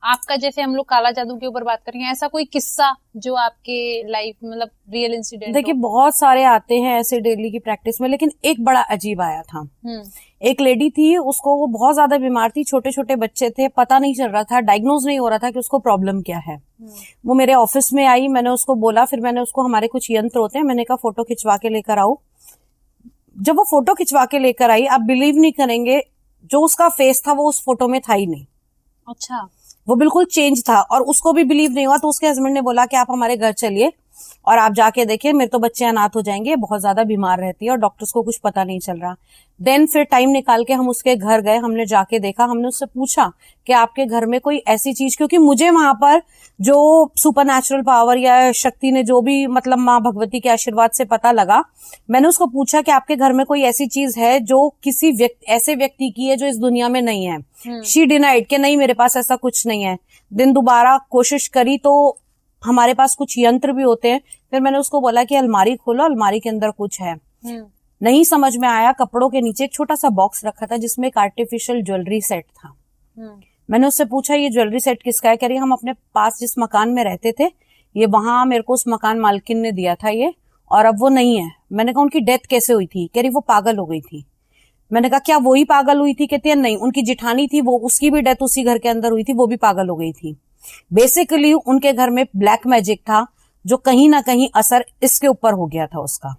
आपका जैसे हम लोग काला जादू के ऊपर बात करेंगे, ऐसा कोई किस्सा जो आपके लाइफ मतलब रियल इंसिडेंट? देखिए बहुत सारे आते हैं ऐसे डेली की प्रैक्टिस में, लेकिन एक बड़ा अजीब आया था। एक लेडी थी, उसको वो बहुत ज्यादा बीमार थी, छोटे छोटे बच्चे थे, पता नहीं चल रहा था, डायग्नोज नहीं हो रहा था कि उसको प्रॉब्लम क्या है। वो मेरे ऑफिस में आई, मैंने उसको बोला, फिर मैंने उसको, हमारे कुछ यंत्र होते हैं, मैंने कहा फोटो खिंचवा के लेकर आओ। जब वो फोटो खिंचवा के लेकर आई, आप बिलीव नहीं करेंगे, जो उसका फेस था वो उस फोटो में था ही नहीं। अच्छा। वो बिल्कुल चेंज था, और उसको भी बिलीव नहीं हुआ। तो उसके हस्बैंड ने बोला कि आप हमारे घर चलिए और आप जाके देखिए, मेरे तो बच्चे अनाथ हो जाएंगे, बहुत ज्यादा बीमार रहती है और डॉक्टर्स को कुछ पता नहीं चल रहा। देन फिर टाइम निकाल के हम उसके घर गए, हमने जाके देखा, हमने उससे पूछा कि आपके घर में कोई ऐसी चीज, क्योंकि मुझे वहां पर जो सुपरनैचुरल पावर या शक्ति ने जो भी मतलब माँ भगवती के आशीर्वाद से पता लगा, मैंने उसको पूछा कि आपके घर में कोई ऐसी चीज है जो किसी ऐसे व्यक्ति की है जो इस दुनिया में नहीं है। शी डिनाइड कि नहीं, मेरे पास ऐसा कुछ नहीं है। दिन दोबारा कोशिश करी तो हमारे पास कुछ यंत्र भी होते हैं। फिर मैंने उसको बोला कि अलमारी खोलो, अलमारी के अंदर कुछ है। नहीं समझ में आया, कपड़ों के नीचे एक छोटा सा बॉक्स रखा था जिसमें एक आर्टिफिशियल ज्वेलरी सेट था। मैंने उससे पूछा ये ज्वेलरी सेट किसका है? कह रही हम अपने पास जिस मकान में रहते थे, ये वहां मेरे को उस मकान मालकिन ने दिया था ये, और अब वो नहीं है। मैंने कहा उनकी डेथ कैसे हुई थी? कह रही वो पागल हो गई थी। मैंने कहा क्या वो ही पागल हुई थी? कहती है नहीं, उनकी जिठानी थी, वो उसकी भी डेथ उसी घर के अंदर हुई थी, वो भी पागल हो गई थी। बेसिकली उनके घर में ब्लैक मैजिक था जो कहीं ना कहीं असर इसके ऊपर हो गया था उसका।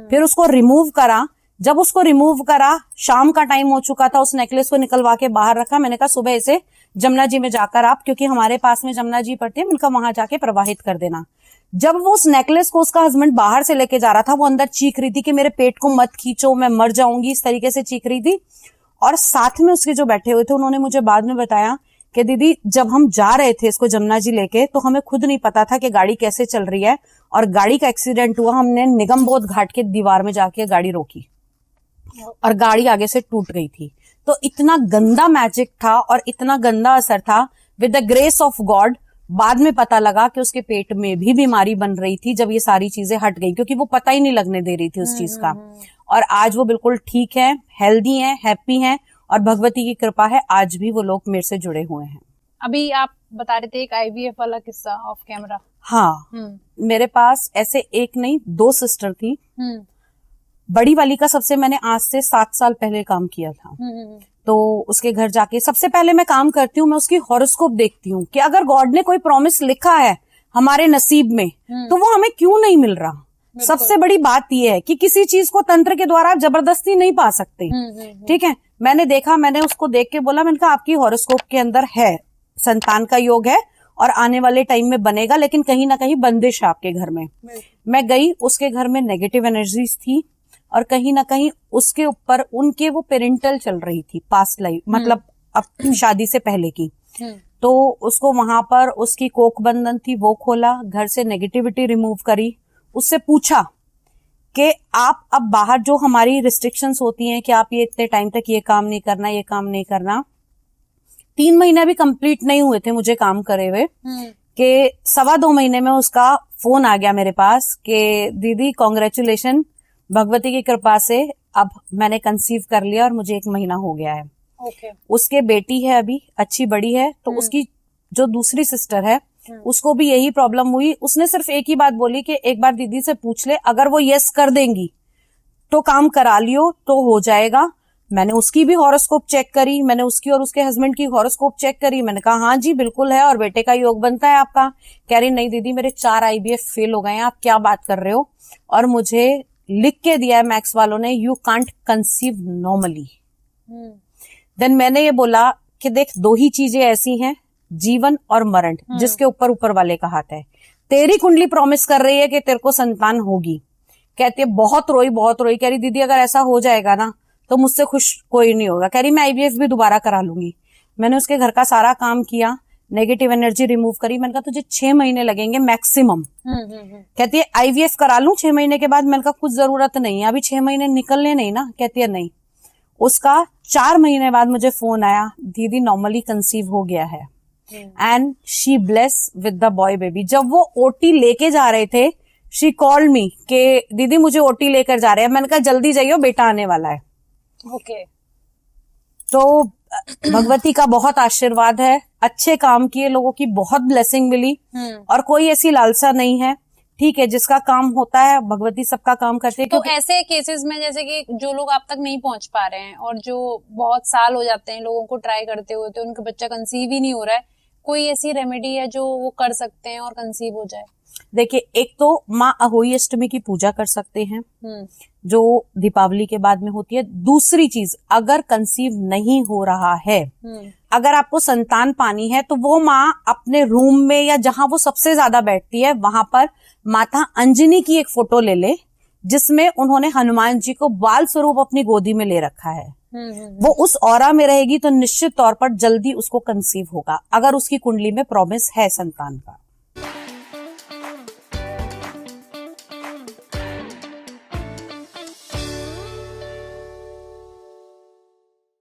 फिर उसको रिमूव करा। जब उसको रिमूव करा, शाम का टाइम हो चुका था, उस नेकलेस को निकलवा के बाहर रखा। मैंने कहा सुबह इसे जमुना जी में जाकर आप, क्योंकि हमारे पास में जमुना जी पड़ती है, उनका वहां जाके प्रवाहित कर देना। जब वो उस नेकलेस को उसका हस्बैंड बाहर से लेके जा रहा था, वो अंदर चीख रही थी कि मेरे पेट को मत खींचो, मैं मर जाऊंगी, इस तरीके से चीख रही थी। और साथ में उसके जो बैठे हुए थे, उन्होंने मुझे बाद में बताया कि दीदी जब हम जा रहे थे इसको जमुना जी लेके, तो हमें खुद नहीं पता था कि गाड़ी कैसे चल रही है, और गाड़ी का एक्सीडेंट हुआ। हमने निगमबोध घाट के दीवार में जाके गाड़ी रोकी और गाड़ी आगे से टूट गई थी। तो इतना गंदा मैजिक था और इतना गंदा असर था। With the grace of God बाद में पता लगा कि उसके पेट में भी बीमारी बन रही थी जब ये सारी चीजें हट गई, क्योंकि वो पता ही नहीं लगने दे रही थी उस चीज का। और आज वो बिल्कुल ठीक है, हेल्दी है, हैप्पी है, और भगवती की कृपा है, आज भी वो लोग मेरे से जुड़े हुए हैं। अभी आप बता रहे थे एक IVF वाला किस्सा ऑफ कैमरा। हाँ, मेरे पास ऐसे एक नहीं 2 सिस्टर थी। बड़ी वाली का सबसे मैंने आज से 7 साल पहले काम किया था। तो उसके घर जाके सबसे पहले मैं काम करती हूँ, मैं उसकी हॉरोस्कोप देखती हूँ कि अगर गॉड ने कोई प्रॉमिस लिखा है हमारे नसीब में, तो वो हमें क्यों नहीं मिल रहा। सबसे बड़ी बात यह है कि किसी चीज को तंत्र के द्वारा आप जबरदस्ती नहीं पा सकते। ठीक है, मैंने देखा, मैंने उसको देख के बोला, मैंने कहा आपकी हॉरोस्कोप के अंदर है, संतान का योग है और आने वाले टाइम में बनेगा, लेकिन कहीं ना कहीं बंदिश है आपके घर में। मैं गई, उसके घर में नेगेटिव एनर्जीज थी, और कहीं ना कहीं उसके ऊपर उनके वो पेरेंटल चल रही थी, पास्ट लाइफ, मतलब अब शादी से पहले की। तो उसको वहां पर उसकी कोख बंधन थी, वो खोला, घर से नेगेटिविटी रिमूव करी, उससे पूछा कि आप अब बाहर जो हमारी रिस्ट्रिक्शंस होती हैं कि आप ये इतने टाइम तक ये काम नहीं करना, ये काम नहीं करना। 3 महीने भी कंप्लीट नहीं हुए थे मुझे काम करे हुए, कि 2.25 महीने में उसका फोन आ गया मेरे पास कि दीदी कॉन्ग्रेचुलेशन, भगवती की कृपा से अब मैंने कंसीव कर लिया और मुझे 1 महीना हो गया है। उसके बेटी है, अभी अच्छी बड़ी है। तो उसकी जो दूसरी सिस्टर है, उसको भी यही प्रॉब्लम हुई। उसने सिर्फ एक ही बात बोली कि एक बार दीदी से पूछ ले, अगर वो यस कर देंगी तो काम करा लियो तो हो जाएगा। मैंने उसकी भी हॉरोस्कोप चेक करी, मैंने उसकी और उसके हस्बैंड की हॉरोस्कोप चेक करी। मैंने कहा हाँ जी बिल्कुल है, और बेटे का योग बनता है आपका। कह रही नहीं दीदी मेरे 4 IVF फेल हो गए हैं, आप क्या बात कर रहे हो, और मुझे लिख के दिया है मैक्स वालों ने, यू कांट कंसीव नॉर्मली। देन मैंने ये बोला कि देख 2 ही चीजें ऐसी हैं, जीवन और मरण, जिसके ऊपर ऊपर वाले का हाथ है। तेरी कुंडली प्रॉमिस कर रही है कि तेरे को संतान होगी। कहती है बहुत रोई बहुत रोई, कह रही दीदी अगर ऐसा हो जाएगा ना तो मुझसे खुश कोई नहीं होगा। कह रही मैं IVF भी दोबारा करा लूंगी। मैंने उसके घर का सारा काम किया, नेगेटिव एनर्जी रिमूव करी। मैंने कहा तुझे 6 महीने लगेंगे मैक्सिमम। कहती है IVF करा लूं 6 महीने के बाद? मैंने कहा कुछ जरूरत नहीं है, अभी 6 महीने निकलने नहीं ना। कहती है नहीं। उसका 4 महीने बाद मुझे फोन आया, दीदी नॉर्मली कंसीव हो गया है, and she bless with the boy baby. जब वो OT लेके जा रहे थे, शी कॉल्ड मी कि दीदी मुझे OT लेकर जा रहे हैं। मैंने कहा जल्दी जाइयो, बेटा आने वाला है। ओके। तो भगवती का बहुत आशीर्वाद है, अच्छे काम किए, लोगों की बहुत ब्लेसिंग मिली और कोई ऐसी लालसा नहीं है। ठीक है, जिसका काम होता है भगवती सबका काम करते हैं। तो ऐसे केसेस में जैसे कि जो लोग आप तक नहीं पहुंच पा रहे हैं और जो बहुत साल हो जाते हैं लोगों को ट्राई करते हुए, तो उनका बच्चा कंसीव ही नहीं हो रहा है, कोई ऐसी रेमेडी है जो वो कर सकते हैं और कंसीव हो जाए? देखिए, एक तो माँ अहोई अष्टमी की पूजा कर सकते हैं, जो दीपावली के बाद में होती है। दूसरी चीज, अगर कंसीव नहीं हो रहा है, अगर आपको संतान पानी है, तो वो माँ अपने रूम में या जहां वो सबसे ज्यादा बैठती है वहां पर माता अंजनी की एक फोटो ले ले, जिसमें उन्होंने हनुमान जी को बाल स्वरूप अपनी गोदी में ले रखा है। वो उस ऑरा में रहेगी तो निश्चित तौर पर जल्दी उसको कंसीव होगा, अगर उसकी कुंडली में प्रॉमिस है संतान का।